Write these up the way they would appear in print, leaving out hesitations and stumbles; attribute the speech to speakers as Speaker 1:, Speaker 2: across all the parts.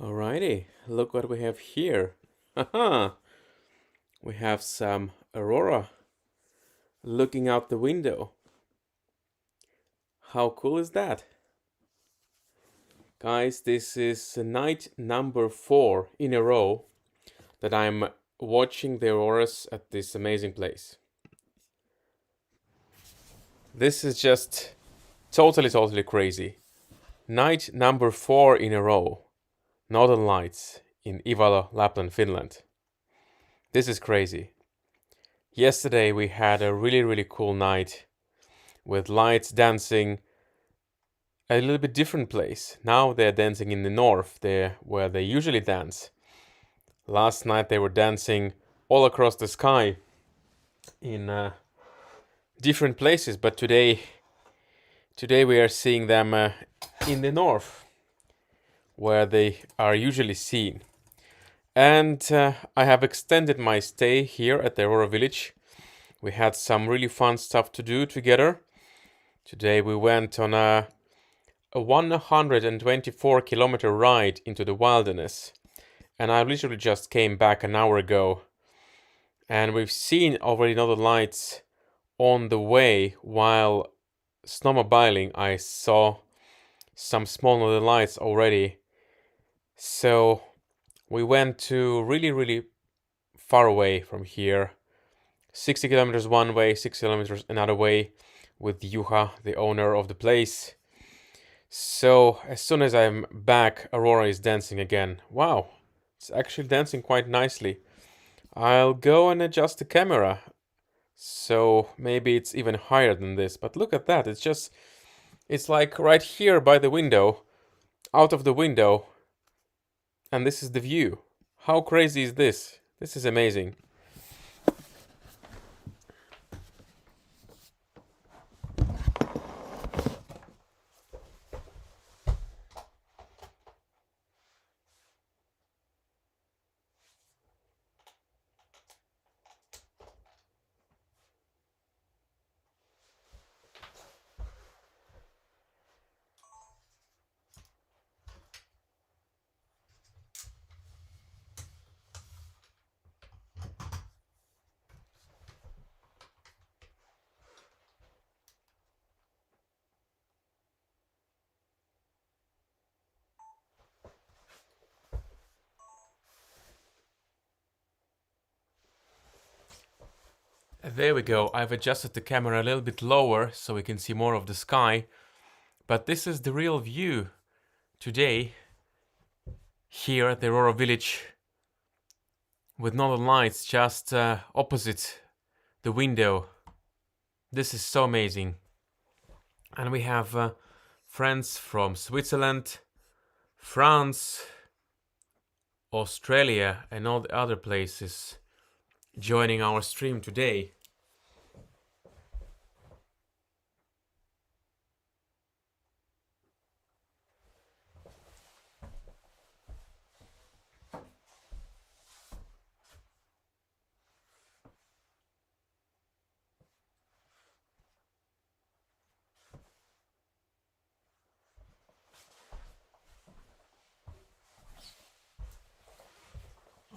Speaker 1: Alrighty, look what we have here. Haha, we have some Aurora looking out the window. How cool is that? Guys, this is night number 4 in a row that I'm watching the auroras at this amazing place. This is just totally crazy. Night number 4 in a row. Northern Lights in Ivalo, Lapland, Finland. This is crazy. Yesterday we had a really cool night with lights dancing a little bit different place. Now they're dancing in the north, there where they usually dance. Last night they were dancing all across the sky in different places, but today we are seeing them in the north where they are usually seen. And I have extended my stay here at the Aurora village. We had some really fun stuff to do together. Today we went on a 124-kilometer ride into the wilderness. And I literally just came back an hour ago. And we've seen already Northern Lights on the way while snowmobiling. I saw some small Northern Lights already. So we went to really far away from here. 60 kilometers one way, 60 kilometers another way with Juha, the owner of the place. So as soon as I'm back, Aurora is dancing again. Wow, it's actually dancing quite nicely. I'll go and adjust the camera. So maybe it's even higher than this. But look at that, it's like right here by the window, out of the window. And this is the view. How crazy is this? This is amazing. There we go. I've adjusted the camera a little bit lower so we can see more of the sky. But this is the real view today here at the Aurora village with Northern Lights just opposite the window. This is so amazing. And we have friends from Switzerland, France, Australia and all the other places joining our stream today.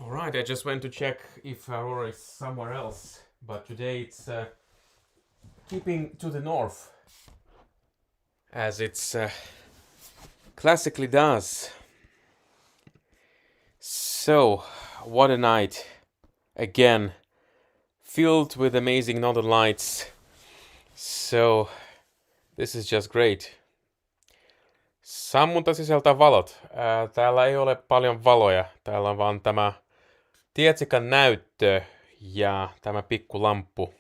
Speaker 1: Alright, I just went to check if Aurora is somewhere else, but today it's keeping to the north, as it's classically does. So, what a night. Again, filled with amazing Northern Lights. So, this is just great. Sammunta sisältää valot. Täällä ei ole paljon valoja. Täällä on vaan tämä tietsikan näyttö ja tämä pikku lamppu.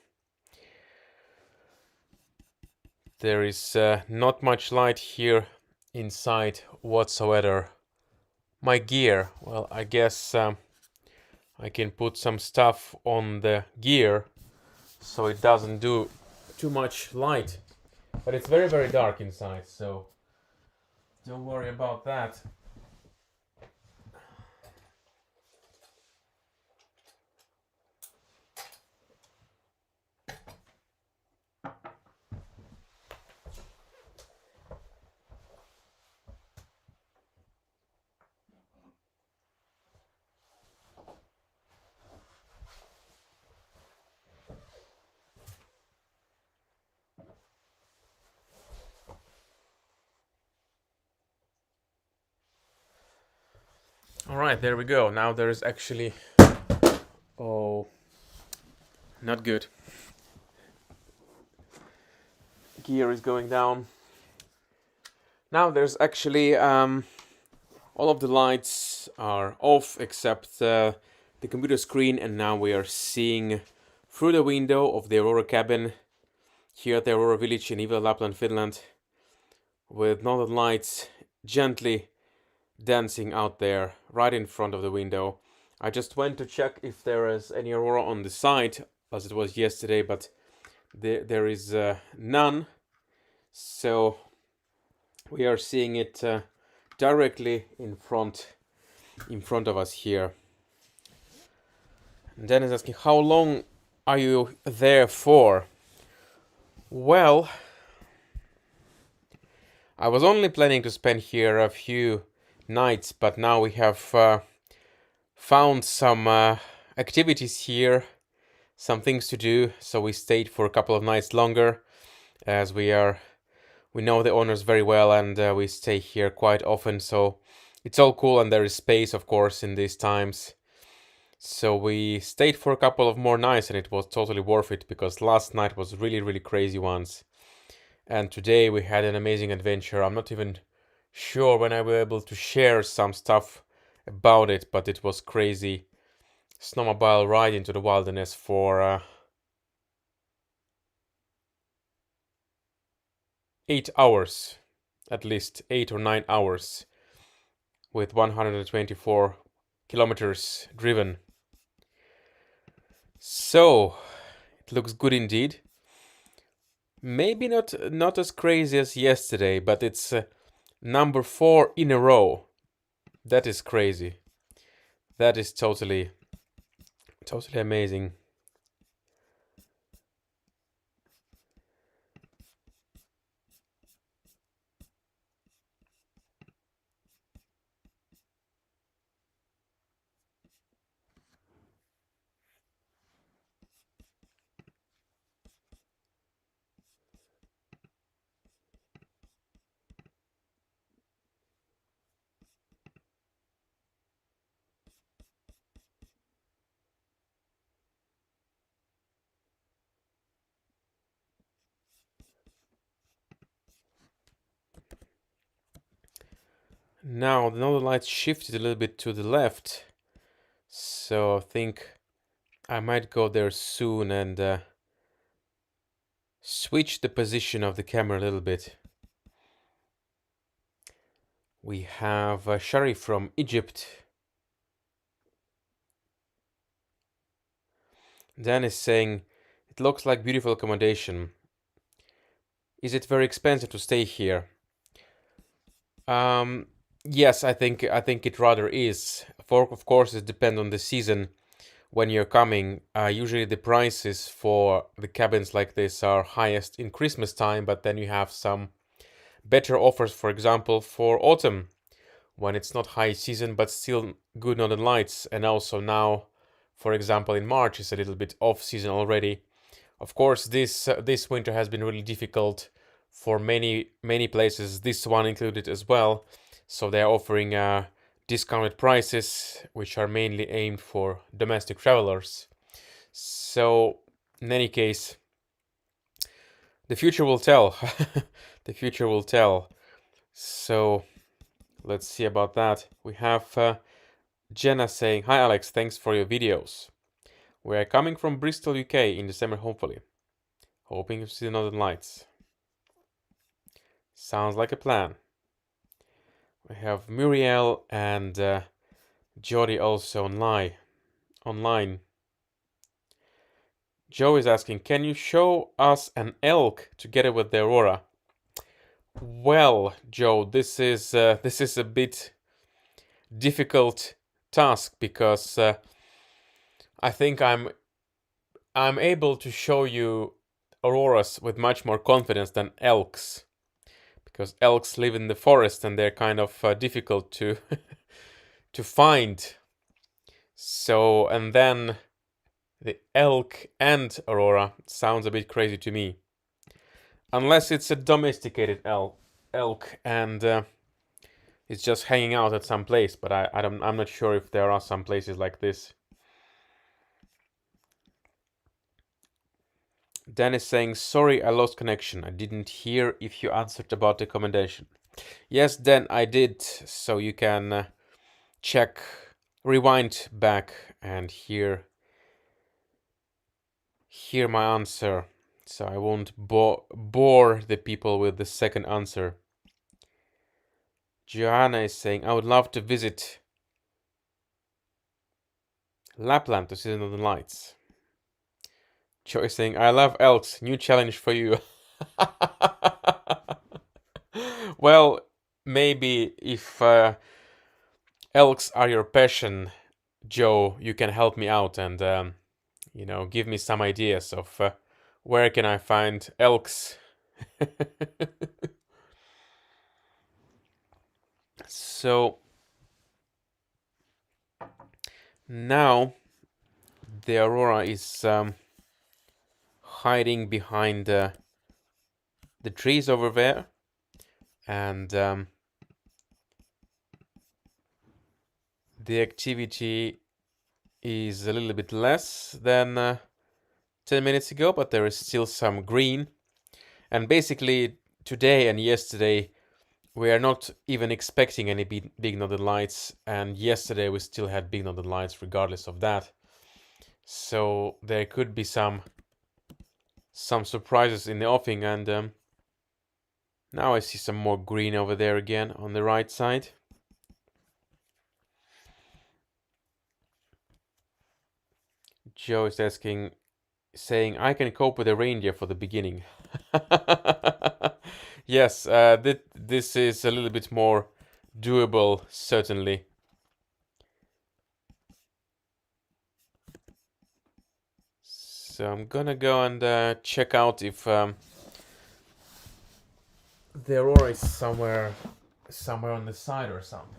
Speaker 1: There is not much light here inside whatsoever. My gear, well, I guess I can put some stuff on the gear so it doesn't do too much light. But it's very dark inside, so don't worry about that. All right, there we go. Now there's actually, oh, not good. Gear is going down. Now there's actually all of the lights are off except the computer screen, and now we are seeing through the window of the Aurora cabin here at the Aurora village in Ivalo, Lapland, Finland, with northern lights gently dancing out there right in front of the window. I just went to check if there is any Aurora on the side, as it was yesterday, but there is none. So we are seeing it directly in front of us here. And Dennis asking, how long are you there for? Well, I was only planning to spend here a few nights, but now we have found some activities here, some things to do, so we stayed for a couple of nights longer, as we know the owners very well, and we stay here quite often, so it's all cool, and there is space, of course, in these times. So we stayed for a couple of more nights, and it was totally worth it, because last night was really, really crazy once. And today we had an amazing adventure. I'm not even sure when I will be able to share some stuff about it, but it was crazy. Snowmobile ride into the wilderness for 8 hours, at least 8 or 9 hours, with 124 kilometers driven. So it looks good indeed. Maybe not as crazy as yesterday, but it's number 4 in a row. That is crazy. That is totally amazing. Now the northern lights shifted a little bit to the left, so I think I might go there soon and switch the position of the camera a little bit. We have Shari from Egypt. Dan is saying, it looks like beautiful accommodation. Is it very expensive to stay here? Yes, I think it rather is. Of course, it depends on the season when you're coming. Usually the prices for the cabins like this are highest in Christmas time, but then you have some better offers, for example, for autumn, when it's not high season, but still good northern lights. And also now, for example, in March, it's a little bit off season already. Of course, this winter has been really difficult for many places, this one included as well. So they're offering discounted prices, which are mainly aimed for domestic travelers. So in any case, the future will tell. The future will tell. So let's see about that. We have Jenna saying, hi Alex, thanks for your videos. We are coming from Bristol, UK in December, hopefully. Hoping to see the northern lights. Sounds like a plan. We have Muriel and Jody also online. Joe is asking, can you show us an elk together with the Aurora? Well, Joe, this is a bit difficult task, because I think I'm able to show you auroras with much more confidence than elks, because elks live in the forest and they're kind of difficult to to find. So, and then the elk and aurora sounds a bit crazy to me, unless it's a domesticated elk, and It's just hanging out at some place, but I'm not sure if there are some places like this. Dan is saying, sorry, I lost connection. I didn't hear if you answered about the accommodation. Yes, Dan, I did. So you can check, rewind back and hear my answer. So I won't bore the people with the second answer. Joanna is saying, I would love to visit Lapland to see the Northern Lights. Joe is saying, I love elks. New challenge for you. Well, maybe if elks are your passion, Joe, you can help me out and give me some ideas of where can I find elks. So now the Aurora is hiding behind the trees over there, and the activity is a little bit less than 10 minutes ago, but there is still some green. And basically today and yesterday we are not even expecting any big northern lights, and yesterday we still had big northern lights regardless of that. So there could be some surprises in the offing, and now I see some more green over there again on the right side. Joe is saying, I can cope with a reindeer for the beginning. Yes, this is a little bit more doable, certainly. So I'm gonna go and check out if the Aurora is somewhere on the side or something.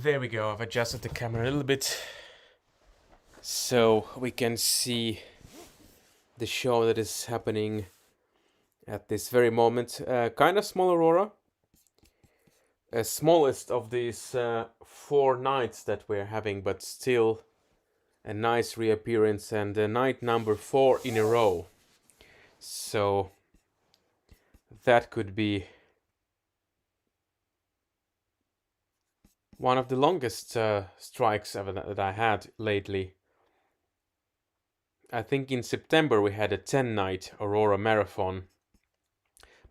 Speaker 1: There we go, I've adjusted the camera a little bit so we can see the show that is happening at this very moment. Kind of small Aurora. Smallest of these 4 nights that we're having, but still a nice reappearance, and night number 4 in a row. So that could be one of the longest strikes ever that I had lately. I think in September we had a 10-night Aurora marathon,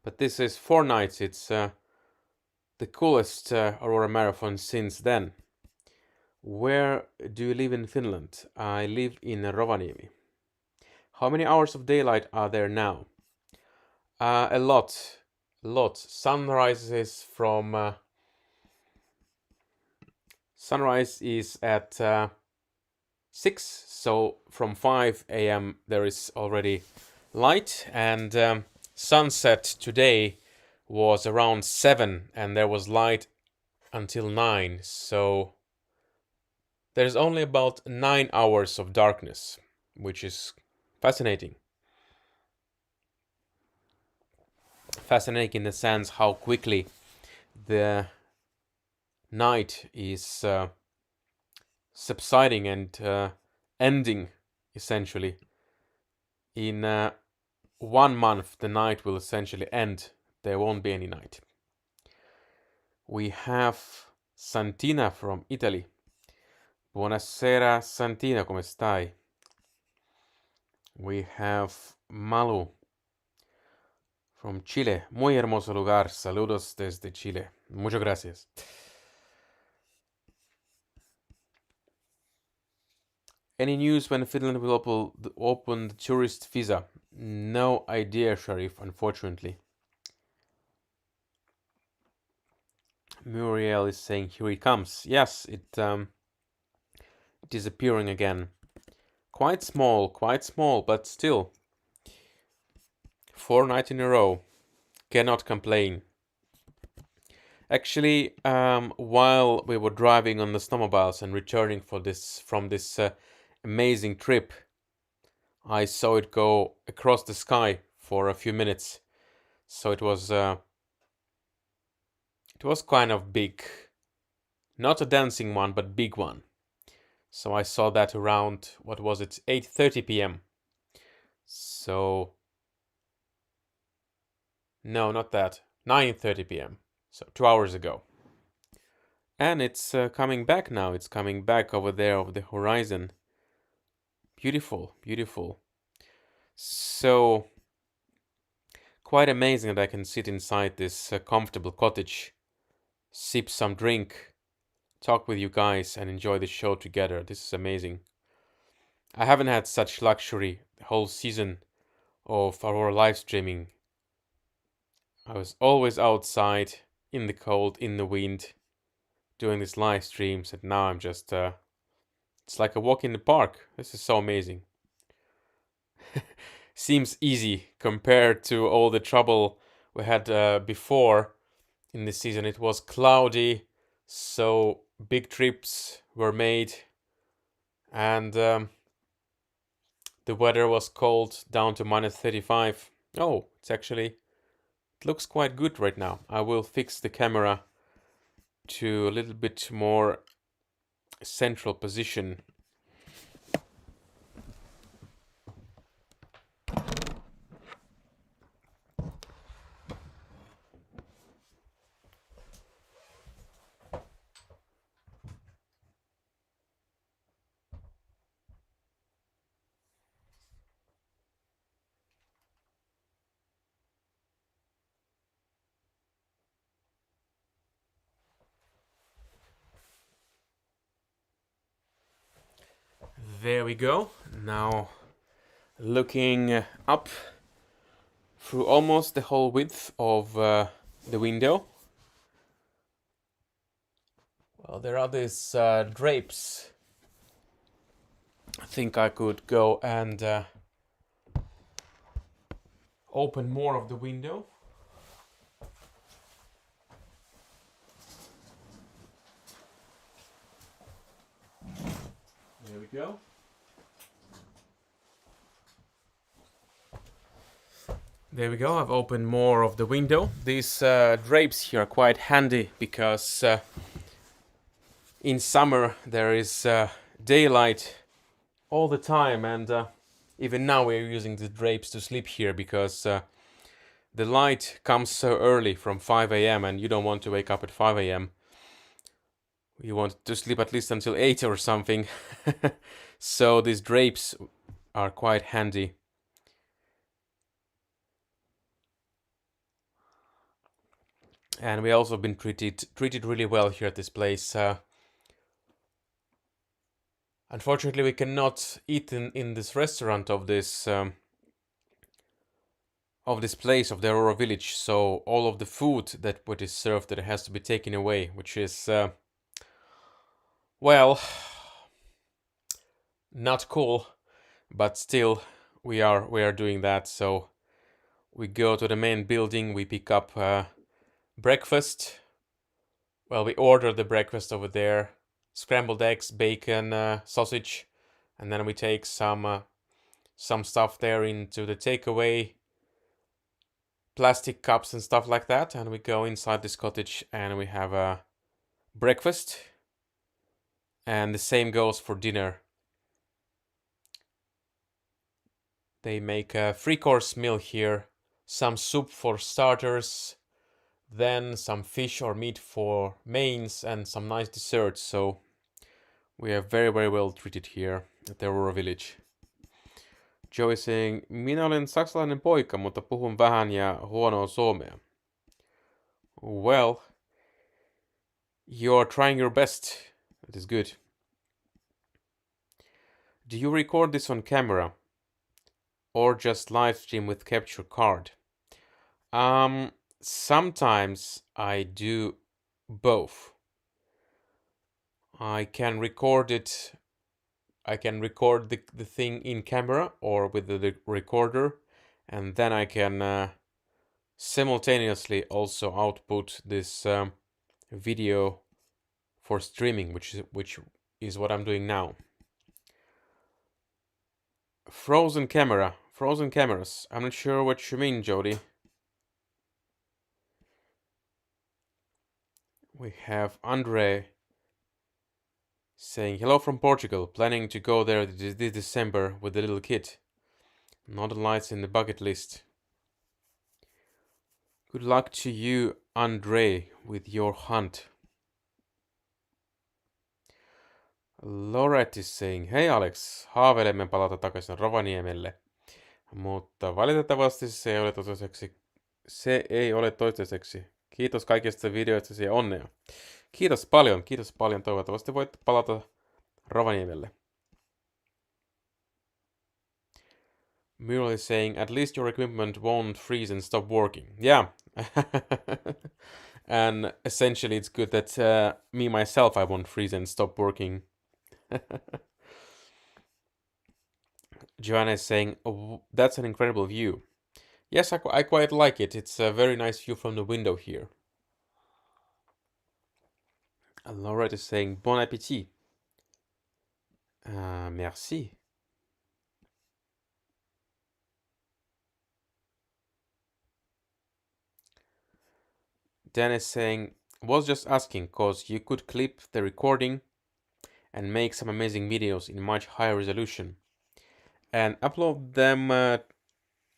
Speaker 1: but this is 4 nights. It's the coolest Aurora marathon since then. Where do you live in Finland? I live in Rovaniemi. How many hours of daylight are there now? A lot. Sunrise is at 6, so from 5 a.m. there is already light, and sunset today was around 7 and there was light until 9, so there's only about 9 hours of darkness, which is fascinating. Fascinating in the sense how quickly the night is subsiding and ending, essentially. In 1 month, the night will essentially end. There won't be any night. We have Santina from Italy. Buonasera Santina, come stai? We have Malu from Chile. Muy hermoso lugar. Saludos desde Chile. Muchas gracias. Any news when Finland will open the tourist visa? No idea, Sharif, unfortunately. Muriel is saying, here it comes. Yes, it is appearing again. Quite small, but still. 4 nights in a row. Cannot complain. Actually, while we were driving on the snowmobiles and returning from this amazing trip, I saw it go across the sky for a few minutes. So it was kind of big. Not a dancing one, but big one. So I saw that around, what was it, 8:30 p.m. So, no, not that, 9:30 p.m. So 2 hours ago. And it's coming back now. It's coming back over there over the horizon. Beautiful, beautiful. So, quite amazing that I can sit inside this comfortable cottage, sip some drink, talk with you guys, and enjoy the show together. This is amazing. I haven't had such luxury the whole season of Aurora live streaming. I was always outside, in the cold, in the wind, doing these live streams, and now I'm just... it's like a walk in the park. This is so amazing. Seems easy compared to all the trouble we had before in this season. It was cloudy, so big trips were made, and the weather was cold, down to -35. Oh, it looks quite good right now. I will fix the camera to a little bit more central position. There we go. Now looking up through almost the whole width of the window. Well, there are these drapes. I think I could go and open more of the window. There we go. There we go, I've opened more of the window. These drapes here are quite handy because in summer there is daylight all the time, and even now we're using the drapes to sleep here because the light comes so early from 5 a.m. and you don't want to wake up at 5 a.m. You want to sleep at least until 8 or something. So these drapes are quite handy. And we also been treated really well here at this place. Unfortunately, we cannot eat in this restaurant of this place of the Aurora village. So all of the food that what is served that has to be taken away, which is well, not cool, but still we are doing that. So we go to the main building, we pick up breakfast. Well, we order the breakfast over there: scrambled eggs, bacon, sausage, and then we take some stuff there into the takeaway, plastic cups and stuff like that, and we go inside this cottage and we have a breakfast. And the same goes for dinner. They make a 3-course meal here, some soup for starters, then some fish or meat for mains, and some nice desserts. So we are very, very well treated here at the Aurora village. Joey saying, minä olen saksalainen poika, mutta puhun vähän ja huonoa suomea. Well, you're trying your best. That is good. Do you record this on camera? Or just live stream with capture card? Sometimes I do both. I can record it. I can record the thing in camera or with the recorder, and then I can simultaneously also output this video for streaming, which is what I'm doing now. Frozen cameras. I'm not sure what you mean, Jody. We have Andre saying, hello from Portugal, planning to go there this December with the little kid. Northern Lights in the bucket list. Good luck to you, Andre, with your hunt. Loret is saying, hei Alex, haaveilemme palata takaisin Rovaniemelle, mutta valitettavasti se ei ole toistaiseksi. Kiitos kaikista videoista ja onnea. Kiitos paljon. Toivottavasti voitte palata Rovaniemelle. Muriel is saying, at least your equipment won't freeze and stop working. Yeah. And essentially it's good that me myself I won't freeze and stop working. Joanna is saying, oh, that's an incredible view. Yes, I quite like it. It's a very nice view from the window here. Laura is saying, bon appétit. Merci. Dan is saying, was just asking, cause you could clip the recording and make some amazing videos in much higher resolution and upload them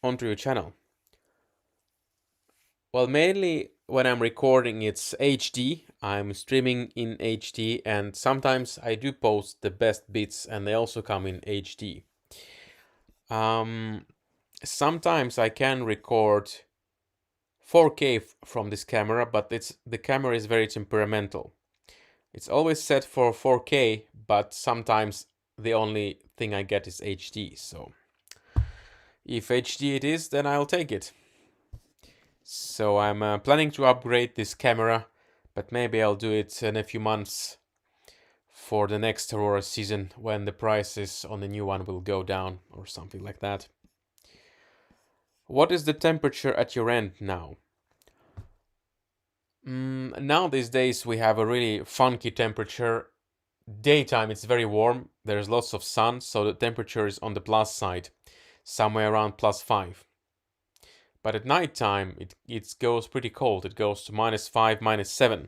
Speaker 1: onto your channel. Well, mainly when I'm recording it's HD. I'm streaming in HD, and sometimes I do post the best bits and they also come in HD. Sometimes I can record 4K from this camera, but the camera is very temperamental. It's always set for 4K, but sometimes the only thing I get is HD. So if HD it is, then I'll take it. So I'm planning to upgrade this camera, but maybe I'll do it in a few months for the next Aurora season when the prices on the new one will go down or something like that. What is the temperature at your end now? Now these days we have a really funky temperature. Daytime it's very warm, there's lots of sun, so the temperature is on the plus side, somewhere around +5. But at night time it goes pretty cold, it goes to -5, -7.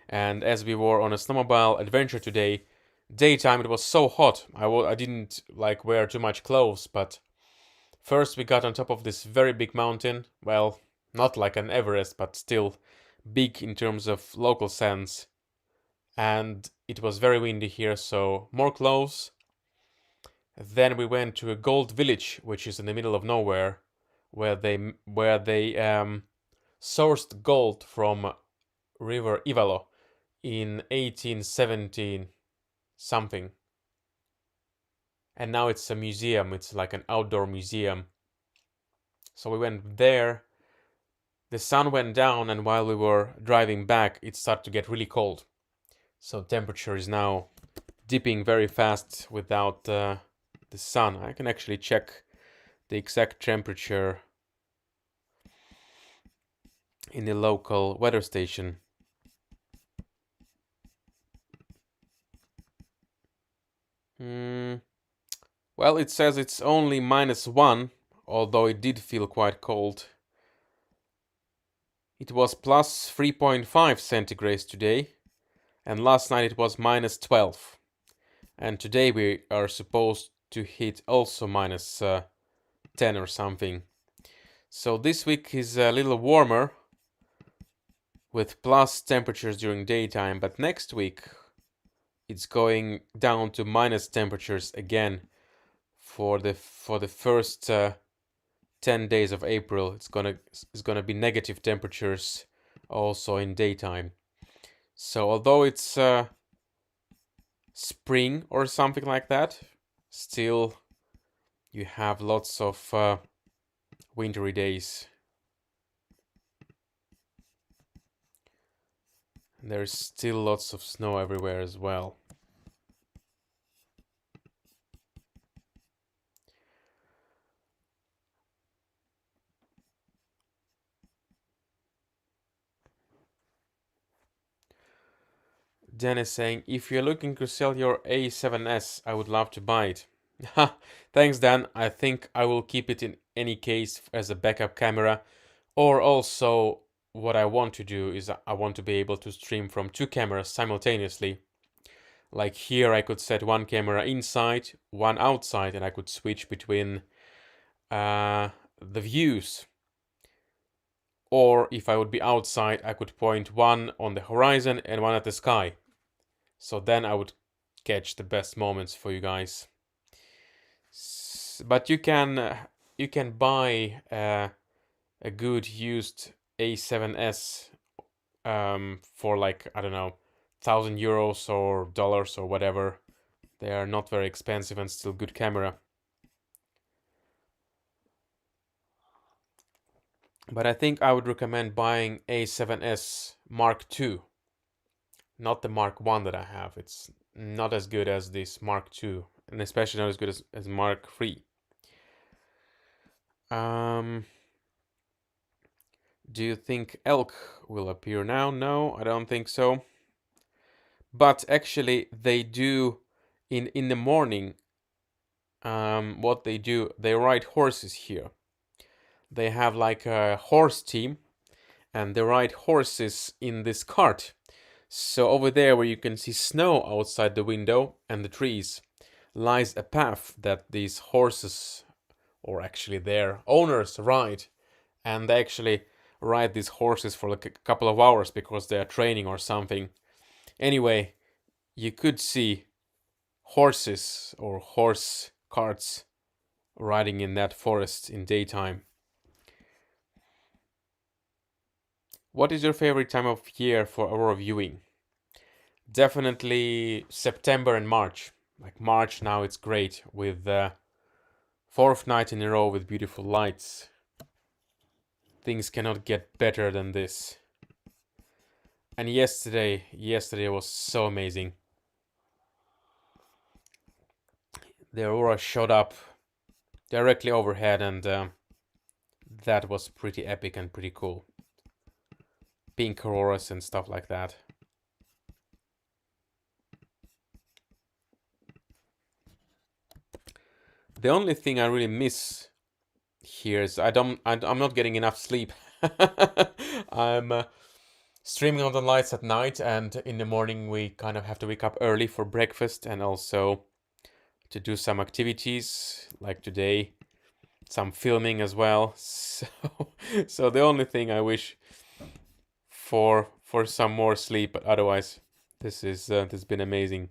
Speaker 1: And as we were on a snowmobile adventure today, daytime it was so hot, I didn't like wear too much clothes, but first we got on top of this very big mountain, well, not like an Everest, but still big in terms of local sense, and it was very windy here, so more clothes. Then we went to a gold village, which is in the middle of nowhere, where they sourced gold from river Ivalo in 1817 something, and now it's a museum. It's like an outdoor museum. So we went there. The sun went down, and while we were driving back, it started to get really cold. So temperature is now dipping very fast without the sun. I can actually check the exact temperature in the local weather station. Well, it says it's only -1, although it did feel quite cold. It was +3.5 centigrades today, and last night it was -12. And today we are supposed to hit also -10 or something. So this week is a little warmer with plus temperatures during daytime, but next week it's going down to minus temperatures again for the first 10 days of April. It's gonna be negative temperatures also in daytime. So although it's spring or something like that, still you have lots of wintry days. There's still lots of snow everywhere as well. Dennis saying, if you're looking to sell your A7S, I would love to buy it. Ha! Thanks, Dan. I think I will keep it in any case as a backup camera. Or also, what I want to do is I want to be able to stream from two cameras simultaneously. Like here, I could set one camera inside, one outside, and I could switch between the views. Or if I would be outside, I could point one on the horizon and one at the sky. So then I would catch the best moments for you guys. But you can buy a good used A7S for like, I don't know, €1,000 or dollars or whatever. They are not very expensive and still good camera. But I think I would recommend buying A7S Mark II. Not the Mark 1 that I have. It's not as good as this Mark 2, and especially not as good as Mark 3. Do you think elk will appear now? No, I don't think so. But actually, they do in the morning. What they do, they ride horses here. They have like a horse team, and they ride horses in this cart. So over there, where you can see snow outside the window and the trees, lies a path that these horses, or actually their owners, ride, and they actually ride these horses for like a couple of hours because they are training or something. Anyway, you could see horses or horse carts riding in that forest in daytime. What is your favorite time of year for aurora viewing? Definitely September and March. Like March now, it's great with the fourth night in a row with beautiful lights. Things cannot get better than this. And yesterday was so amazing. The aurora showed up directly overhead, and that was pretty epic and pretty cool. Pink auroras and stuff like that. The only thing I really miss here is I'm not getting enough sleep. I'm streaming on the lights at night, and in the morning we kind of have to wake up early for breakfast and also to do some activities like today, some filming as well. So the only thing I wish for some more sleep, but otherwise this has been amazing.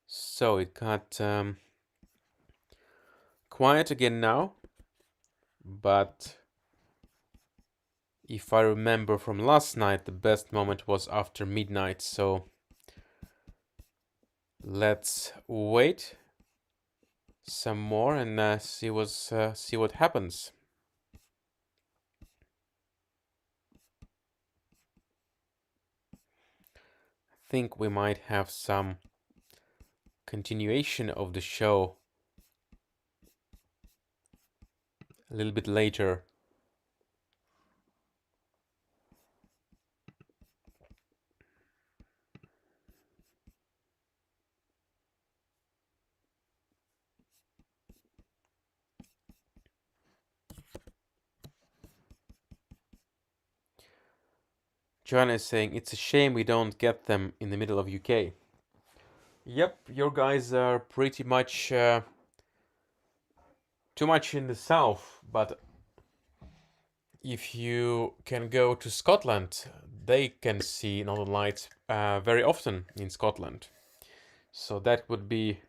Speaker 1: So it got quiet again now, but if I remember from last night, the best moment was after midnight, so let's wait some more and see what happens. I think we might have some continuation of the show a little bit later. Joanna is saying it's a shame we don't get them in the middle of UK. Yep, your guys are pretty much too much in the south, but if you can go to Scotland, they can see Northern Lights very often in Scotland. So that would be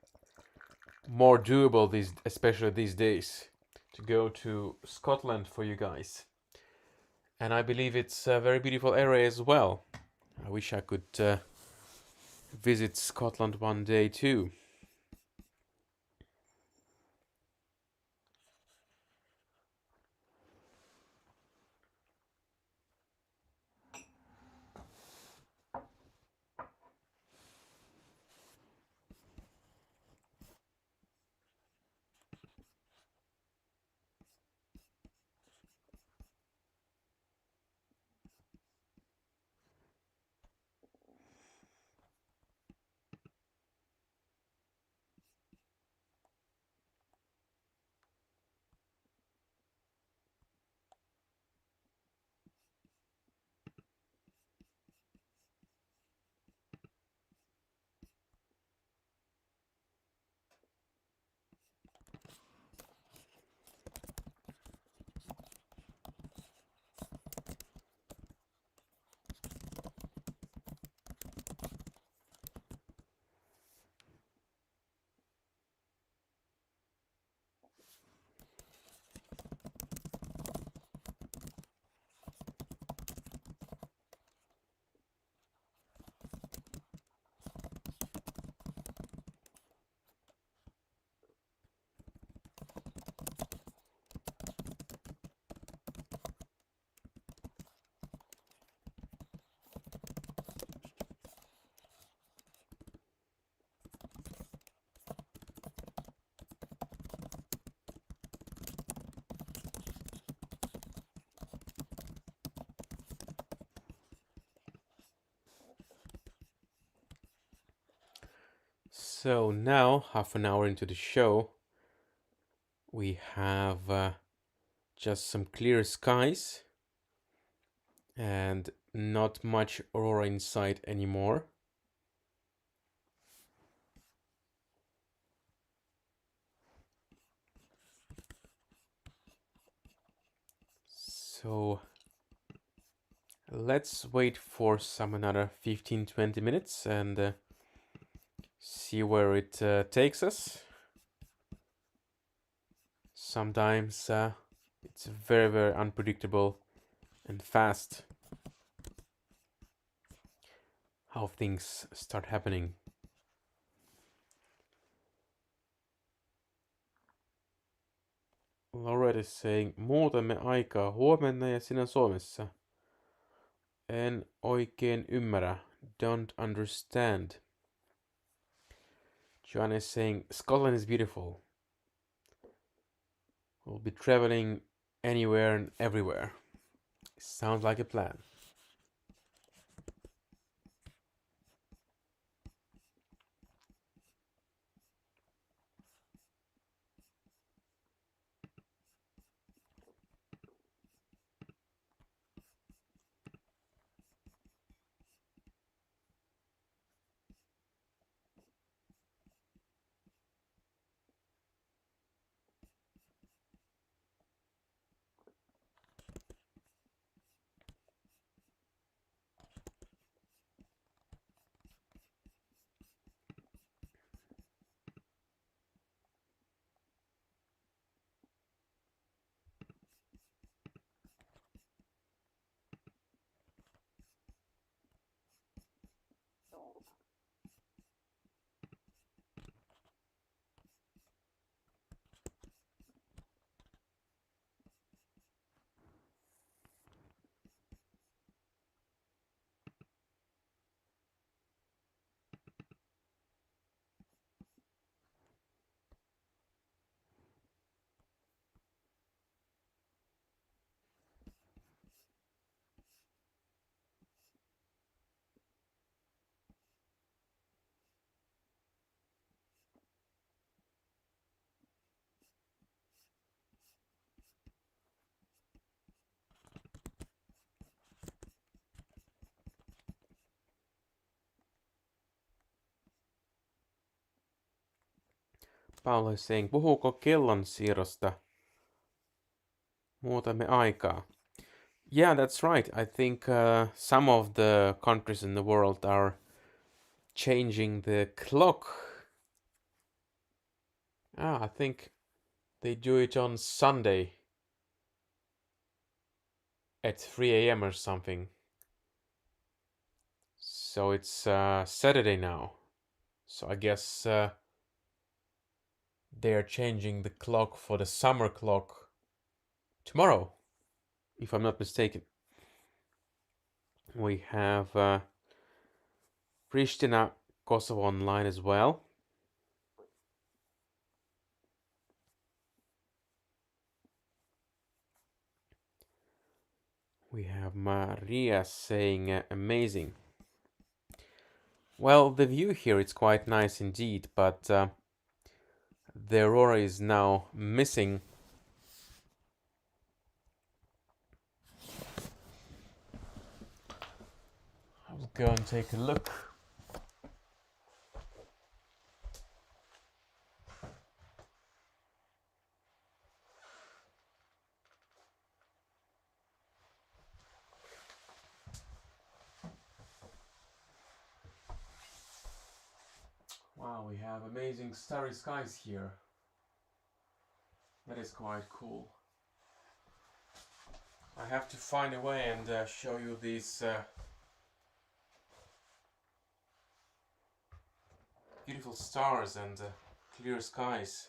Speaker 1: more doable especially these days, to go to Scotland for you guys. And I believe it's a very beautiful area as well. I wish I could visit Scotland one day too. So now, half an hour into the show, we have just some clear skies and not much aurora in sight anymore. So let's wait for some another 15-20 minutes and see where it takes us. Sometimes it's very, very unpredictable and fast how things start happening. Laura is saying, muutamme aikaa huomenna ja sinä Suomessa. En oikein ymmärrä. Don't understand. Joanna is saying, Scotland is beautiful. We'll be traveling anywhere and everywhere. Sounds like a plan. Paula is saying, puhuuko kellon siirrosta? Muutamme aikaa. Yeah, that's right. I think some of the countries in the world are changing the clock. I think they do it on Sunday at 3 a.m. or something. So it's Saturday now. So I guess they are changing the clock for the summer clock tomorrow, if I'm not mistaken. We have Pristina, Kosovo online as well. We have Maria saying amazing. Well, the view here is quite nice indeed, but the Aurora is now missing. I'll go and take a look. Wow, we have amazing starry skies here. That is quite cool. I have to find a way and show you these beautiful stars and clear skies.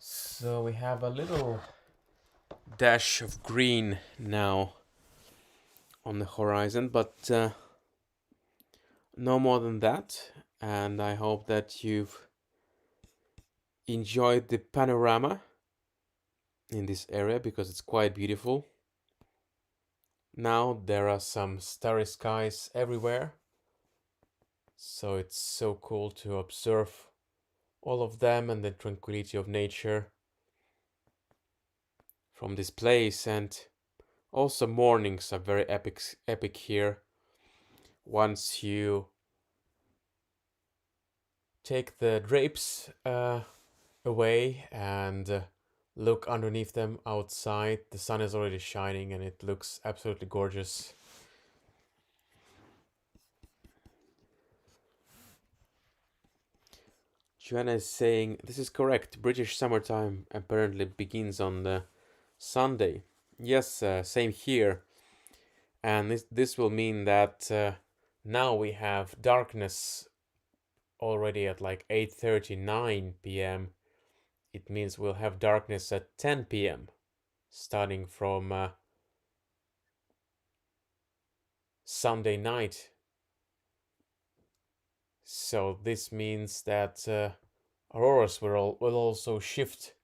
Speaker 1: So we have a little dash of green now on the horizon, but no more than that. And I hope that you've enjoyed the panorama in this area because it's quite beautiful. Now there are some starry skies everywhere, so it's so cool to observe all of them and the tranquility of nature from this place. And also mornings are very epic here. Once you take the drapes away and look underneath them outside, the sun is already shining and it looks absolutely gorgeous. Joanna is saying this is correct. British summertime apparently begins on the Sunday. Yes, same here. And this will mean that now we have darkness already at like 8:39 p.m. It means we'll have darkness at 10 p.m. starting from Sunday night. So this means that auroras will also shift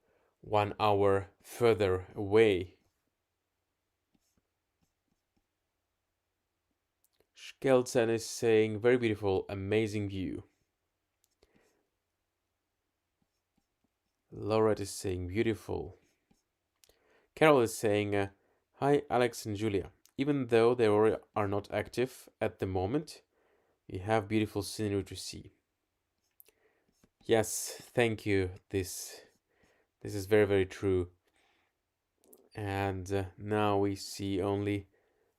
Speaker 1: 1 hour further away. Skelton is saying, very beautiful, amazing view. Laura is saying, beautiful. Carol is saying, hi Alex and Julia. Even though they are not active at the moment, we have beautiful scenery to see. Yes, thank you. This is very, very true. And now we see only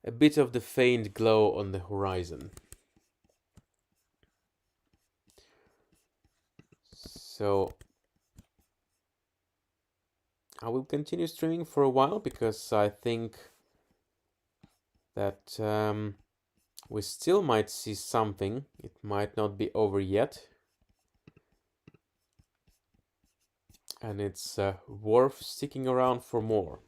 Speaker 1: a bit of the faint glow on the horizon. So I will continue streaming for a while because I think that we still might see something. It might not be over yet. And it's worth sticking around for more.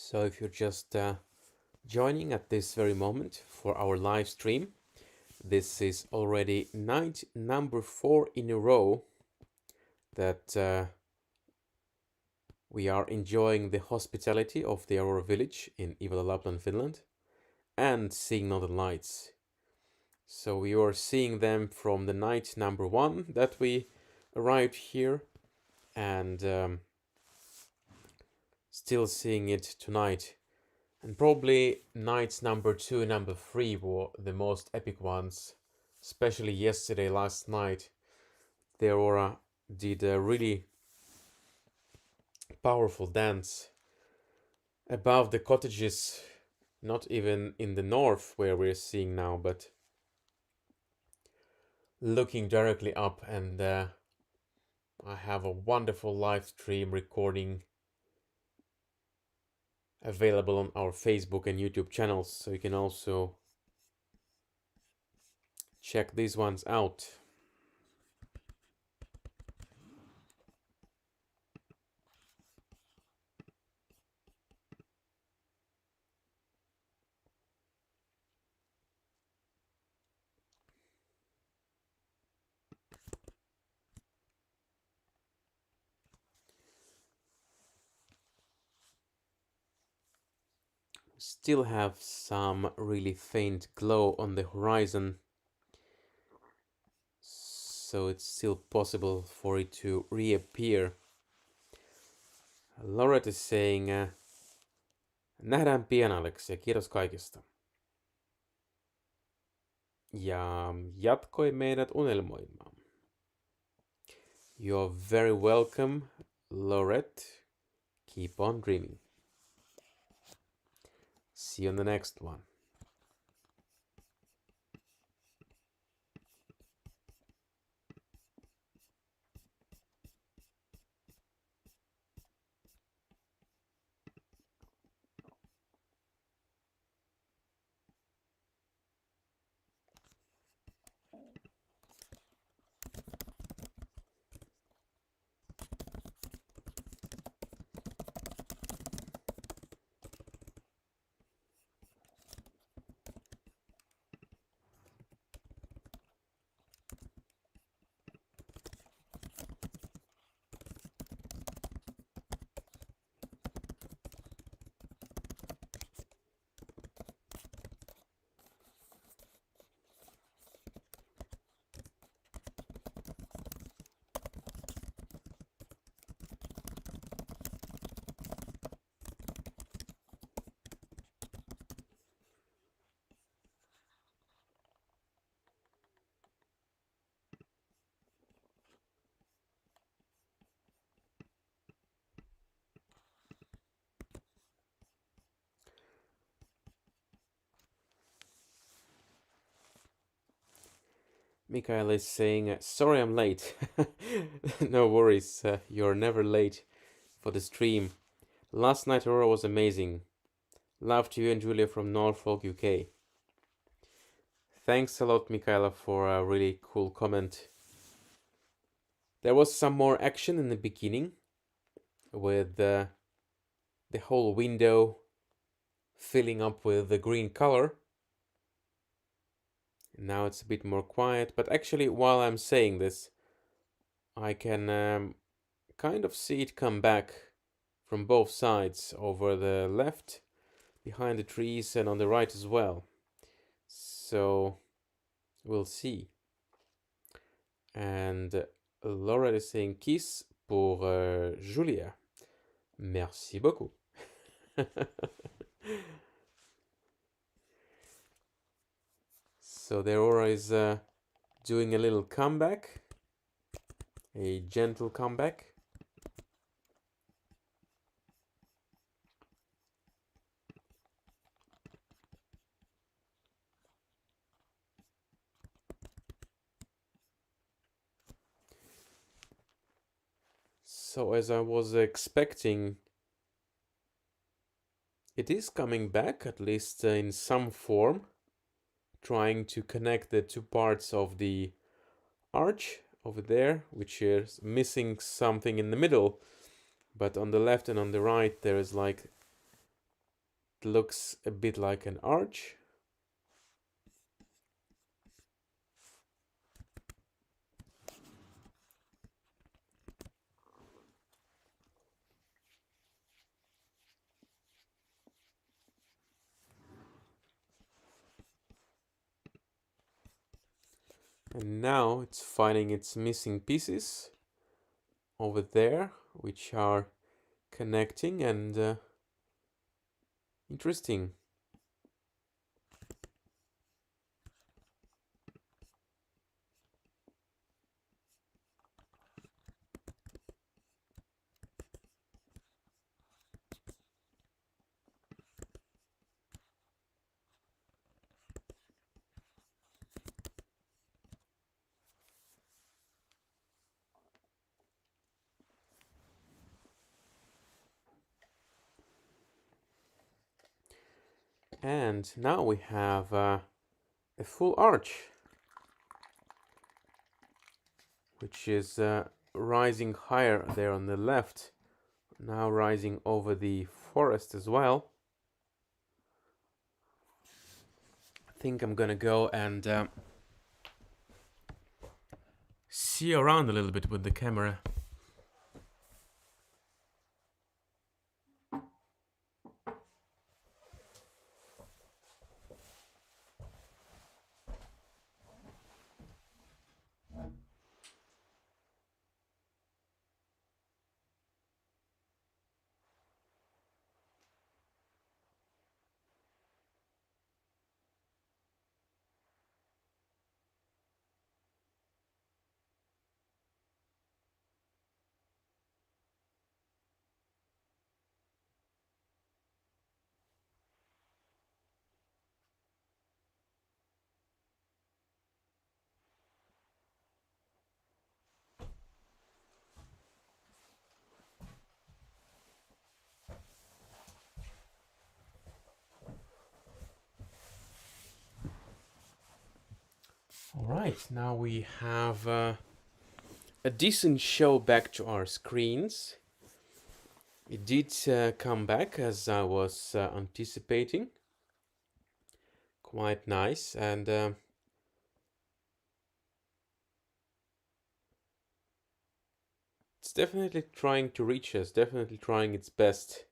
Speaker 1: So if you're just joining at this very moment for our live stream, this is already night number 4 in a row that we are enjoying the hospitality of the Aurora village in Ivalo, Lapland, Finland, and seeing Northern Lights. So we are seeing them from the night number 1 that we arrived here, and still seeing it tonight. And probably nights number 2 and number 3 were the most epic ones, especially yesterday, last night. The Aurora did a really powerful dance above the cottages, not even in the north where we're seeing now, but looking directly up. And I have a wonderful live stream recording available on our Facebook and YouTube channels, so you can also check these ones out. Still have some really faint glow on the horizon, so it's still possible for it to reappear. Lauret is saying, nähdään pian Alex ja kiitos kaikesta. Ja jatkoi meidät unelmoimaan. You're very welcome, Lauret. Keep on dreaming. See you on the next one. Mikael is saying, sorry I'm late. No worries, you're never late for the stream. Last night Aurora was amazing. Love to you and Julia from Norfolk, UK. Thanks a lot, Michaela, for a really cool comment. There was some more action in the beginning with the whole window filling up with the green color. Now it's a bit more quiet, but actually while I'm saying this, I can kind of see it come back from both sides, over the left, behind the trees, and on the right as well. So we'll see. And Laura is saying kiss pour Julia. Merci beaucoup. So the Aurora is doing a little comeback, a gentle comeback. So as I was expecting, it is coming back, at least in some form, trying to connect the two parts of the arch over there, which is missing something in the middle, but on the left and on the right there is like, it looks a bit like an arch. And now it's finding its missing pieces over there, which are connecting, and interesting. And now we have a full arch, which is rising higher there on the left, now rising over the forest as well. I think I'm gonna go and see around a little bit with the camera. Alright, now we have a decent show back to our screens. It did come back as I was anticipating. Quite nice, and it's definitely trying to reach us, definitely trying its best.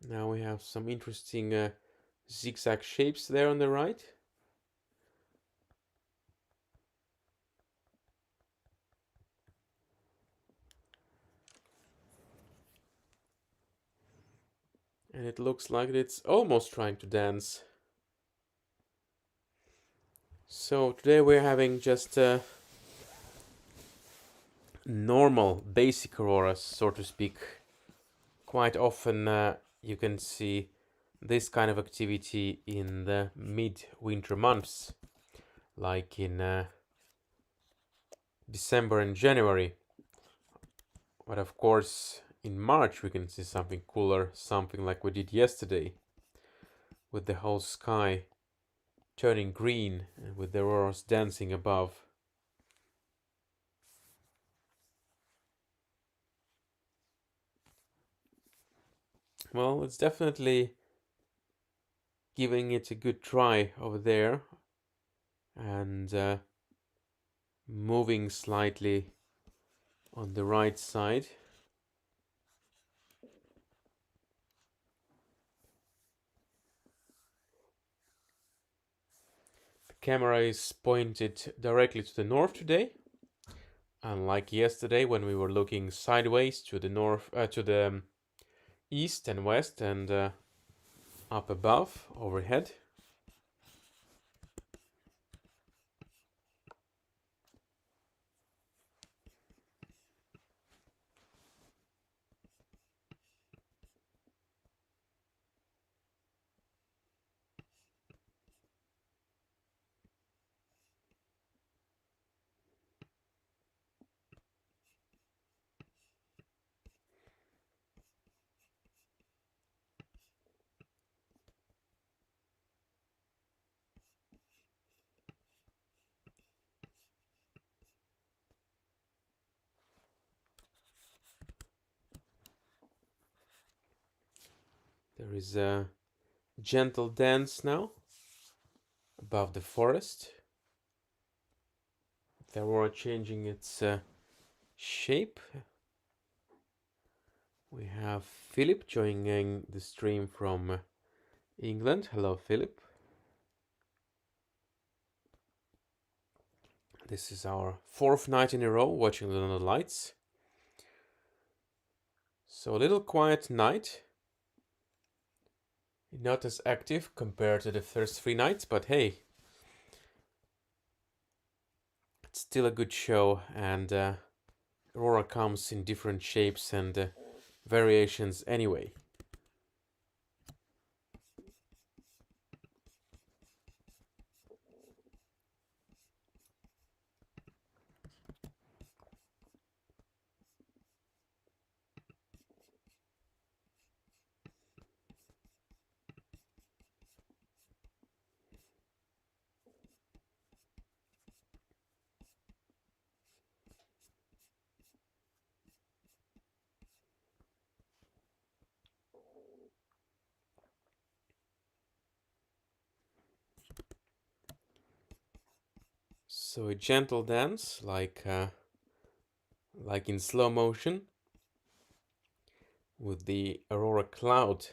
Speaker 1: Now we have some interesting zigzag shapes there on the right. And it looks like it's almost trying to dance. So today we're having just normal, basic auroras, so to speak. Quite often you can see this kind of activity in the mid-winter months, like in December and January. But of course, in March we can see something cooler, something like we did yesterday, with the whole sky turning green and with the auroras dancing above. Well, it's definitely giving it a good try over there and moving slightly on the right side. The camera is pointed directly to the north today, unlike yesterday when we were looking sideways to the north, to the east and west and up above, overhead. There is a gentle dance now above the forest. The aurora changing its shape. We have Philip joining the stream from England. Hello, Philip. This is our fourth night in a row watching the Northern Lights. So a little quiet night. Not as active compared to the first 3 nights, but hey, it's still a good show, and Aurora comes in different shapes and variations anyway. So a gentle dance, like in slow motion, with the Aurora cloud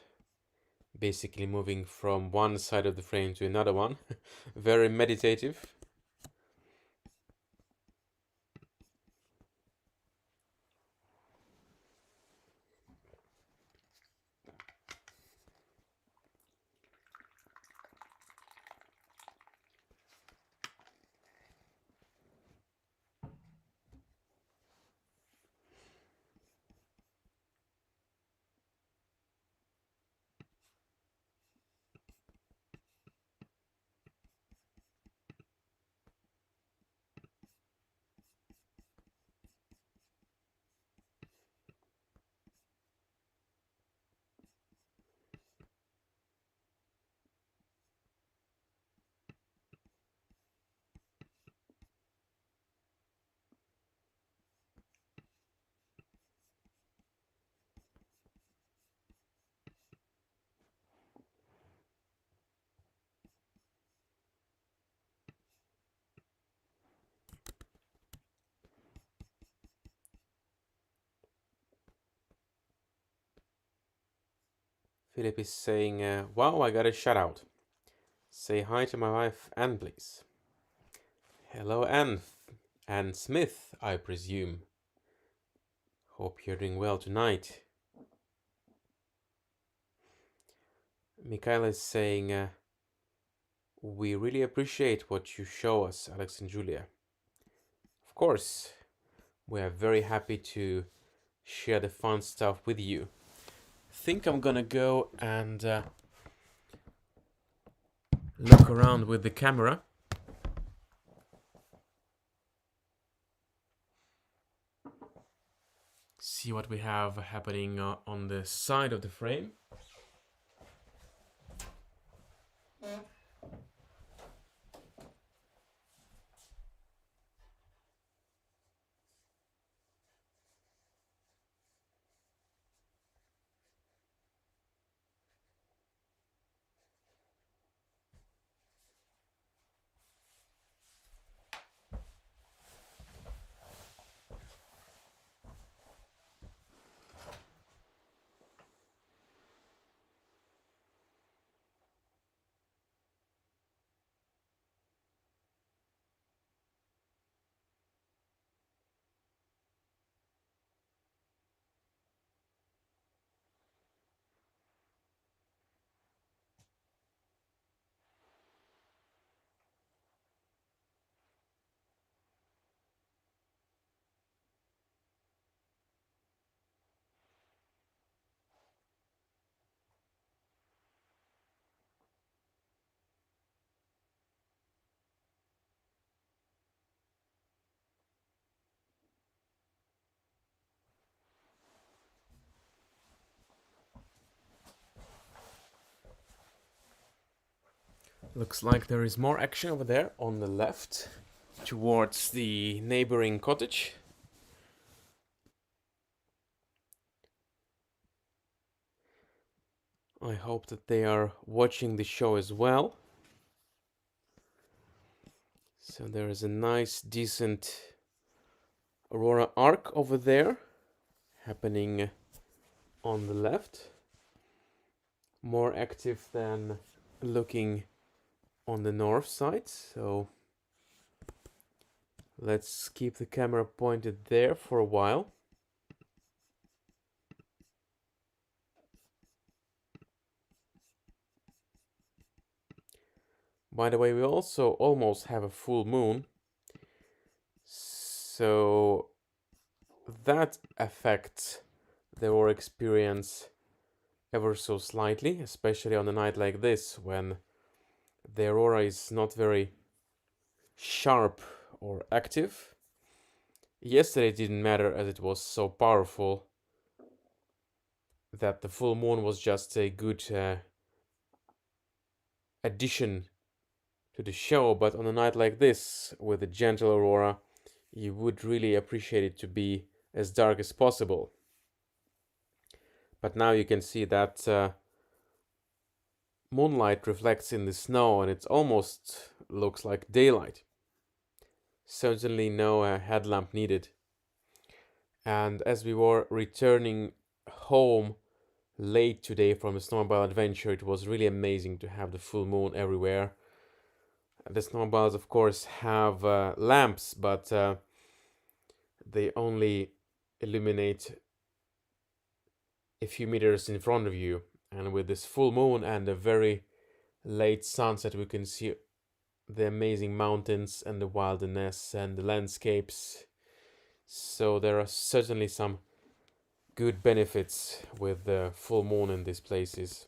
Speaker 1: basically moving from one side of the frame to another one. Very meditative. Philip is saying, wow, I got a shout out. Say hi to my wife, Anne, please. Hello, Anne. Anne Smith, I presume. Hope you're doing well tonight. Michaela is saying, we really appreciate what you show us, Alex and Julia. Of course, we are very happy to share the fun stuff with you. I think I'm gonna go and look around with the camera. See what we have happening on the side of the frame. Looks like there is more action over there on the left towards the neighboring cottage. I hope that they are watching the show as well. So there is a nice, decent Aurora arc over there happening on the left. More active than looking on the north side. So let's keep the camera pointed there for a while. By the way, we also almost have a full moon. So that affects the Aurora experience ever so slightly, especially on a night like this when the Aurora is not very sharp or active. Yesterday it didn't matter as it was so powerful that the full moon was just a good addition to the show, but on a night like this with a gentle Aurora, you would really appreciate it to be as dark as possible. But now you can see that moonlight reflects in the snow and it almost looks like daylight. Certainly no headlamp needed. And as we were returning home late today from a snowmobile adventure, it was really amazing to have the full moon everywhere. The snowmobiles, of course, have lamps, but they only illuminate a few meters in front of you. And with this full moon and a very late sunset, we can see the amazing mountains and the wilderness and the landscapes. So there are certainly some good benefits with the full moon in these places.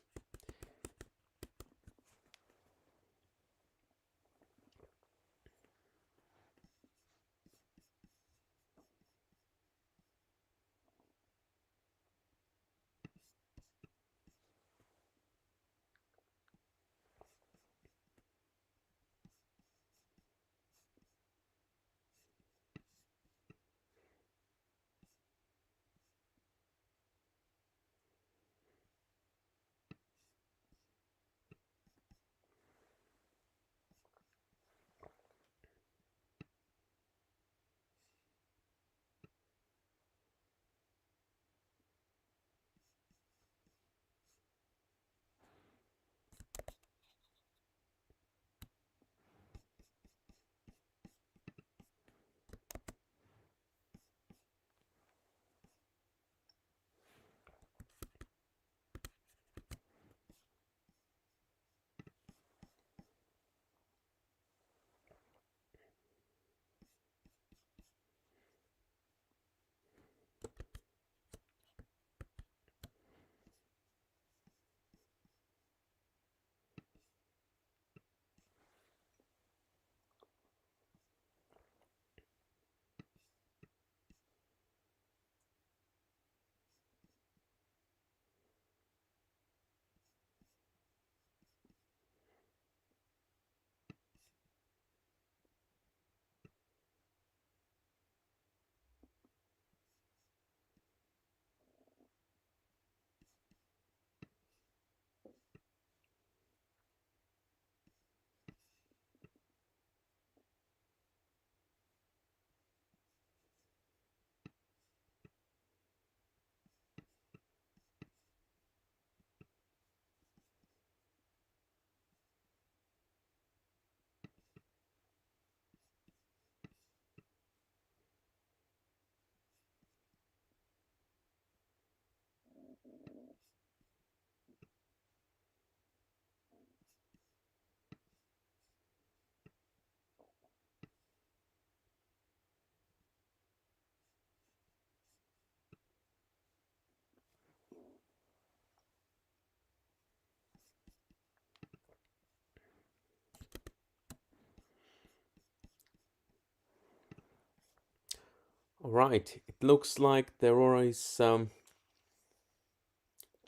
Speaker 1: All right, it looks like the Aurora is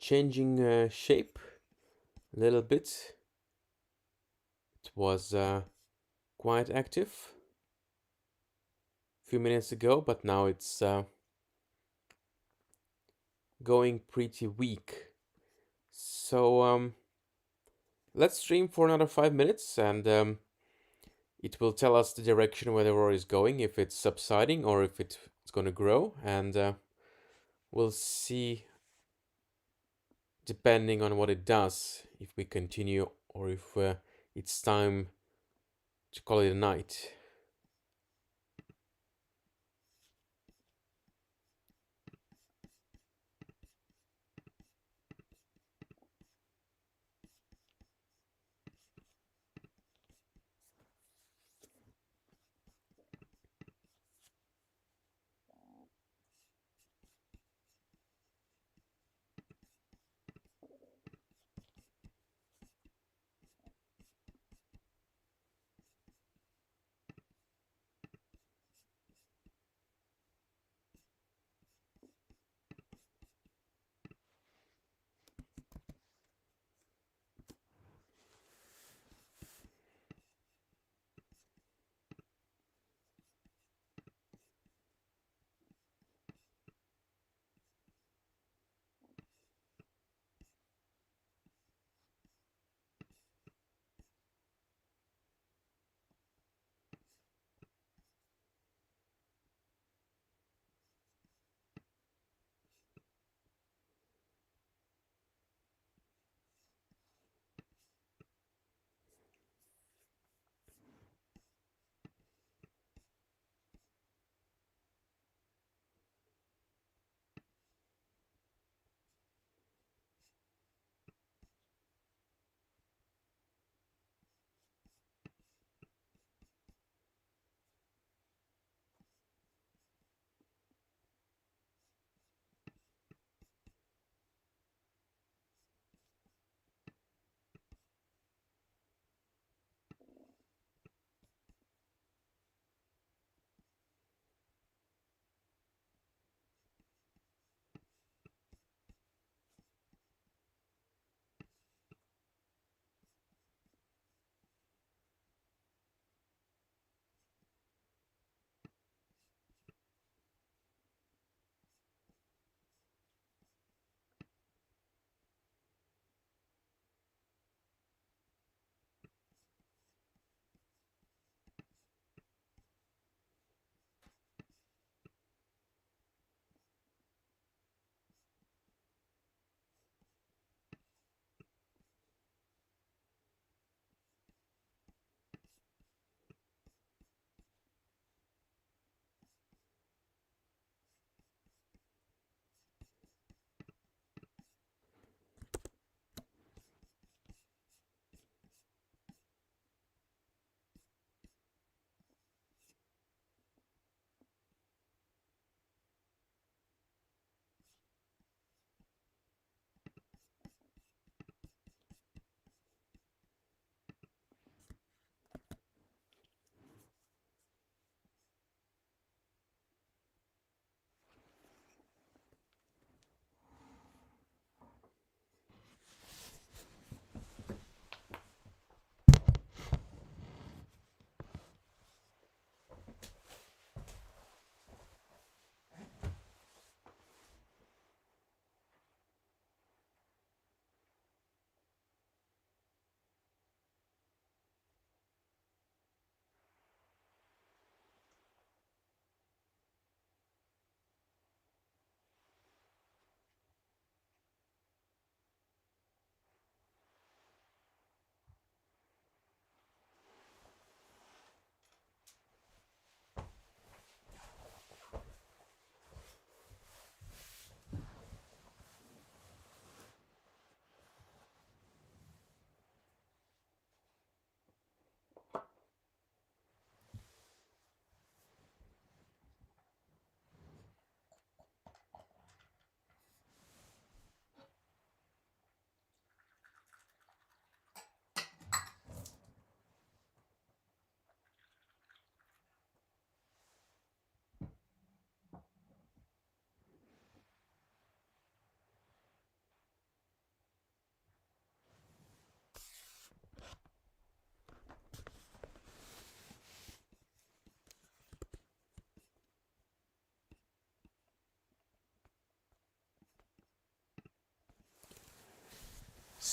Speaker 1: changing shape a little bit. It was quite active a few minutes ago, but now it's going pretty weak. So let's stream for another 5 minutes, and it will tell us the direction where the Aurora is going, if it's subsiding or if it's going to grow, and we'll see, depending on what it does, if we continue or if it's time to call it a night.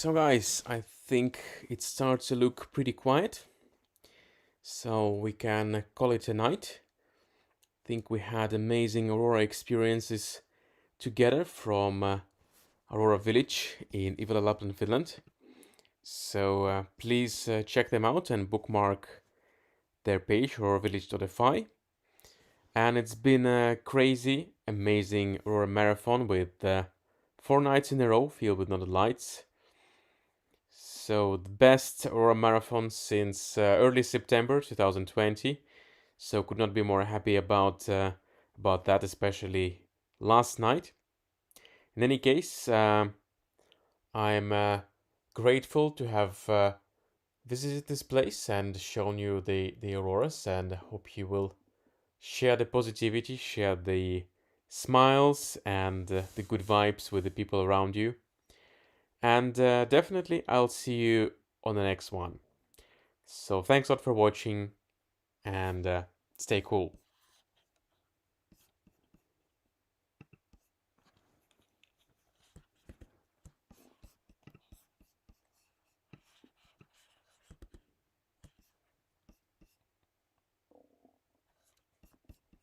Speaker 1: So guys, I think it starts to look pretty quiet. So we can call it a night. I think we had amazing Aurora experiences together from Aurora village in Ivalo, Lapland, Finland. So please check them out and bookmark their page, auroravillage.fi. And it's been a crazy, amazing Aurora marathon with 4 nights in a row filled with northern lights. So the best Aurora marathon since early September 2020. So could not be more happy about that, especially last night. In any case, I'm grateful to have visited this place and shown you the auroras, and hope you will share the positivity, share the smiles and the good vibes with the people around you. And definitely I'll see you on the next one. So thanks a lot for watching, and stay cool.